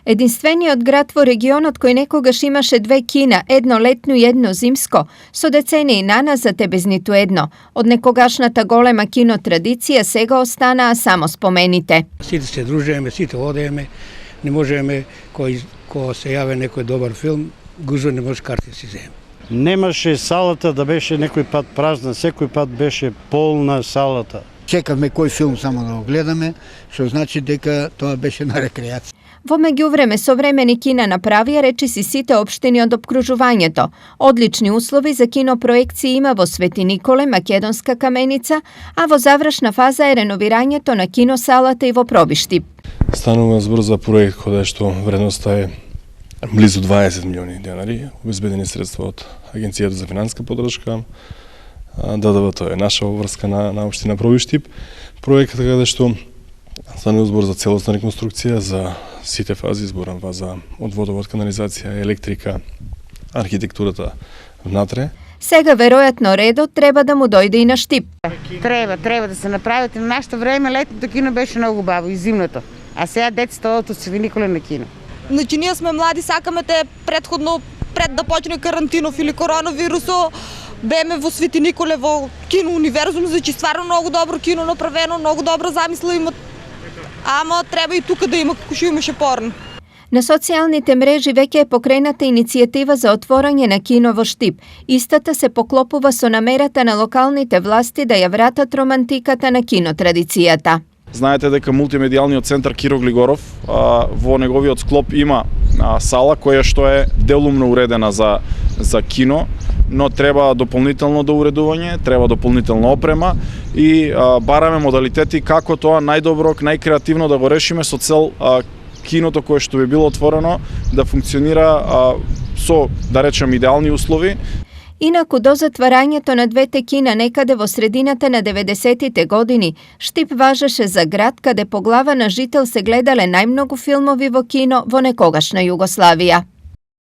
Единствениот град во регионот кој некогаш имаше две кина, едно летно и едно зимско, со децении наназад е без ниту едно. Од некогашната голема кино традиција сега останаа само спомените. Сите се дружиме, сите одеме, не можеме кој се јави некој добар филм, гужва не може карти си земе. Немаше салата да беше некој пат празна, секој пат беше полна салата. Чекавме кој филм само да го гледаме, што значи дека тоа беше на рекреација. Во меѓувреме современи кина направија речиси сите општини од опкружувањето. Одлични услови за кинопроекции има во Свети Николе, Македонска каменица, а во завршна фаза е реновирањето на киносалата и во Пробиштип. Станува збор за проект каде што вредноста е близу 20 милиони денари, обезбедени средства од Агенцијата за финансиска поддршка, ДДВ, тоа е наша обврска на општина Пробиштип. Проектот каде што станува збор за целосна реконструкција за сите фази, зборам за од водовод, канализација, електрика, архитектурата внатре. Сега веројатно редот треба да му дојде и на Штип. Треба да се направите. На нашето време летното кино беше многу баво и зимното. А сега децата одат од Свети Николе на кино. Значи ние сме млади, сакаме те предходно пред да почне карантинов или коронавирусо, беме во Свети Николе во кино универзум, значи стварно многу добро кино направено, многу добра замисла има. Ама треба и тука да има како што имаше порно. На социјалните мрежи веќе е покрената иницијатива за отворање на кино во Штип. Истата се поклопува со намерата на локалните власти да ја вратат романтиката на кинотрадицијата. Знаете дека мултимедијалниот центар Киро Глигоров во неговиот склоп има сала која што е делумно уредена за кино, но треба дополнително доуредување, треба дополнителна опрема и бараме модалитети како тоа најдобро, најкреативно да го решиме со цел киното кое што би било отворено да функционира со, да речем, идеални услови. Инаку до затварањето на двете кина некаде во средината на 90-тите години, Штип важеше за град каде по глава на жител се гледале најмногу филмови во кино во некогашна Југославија.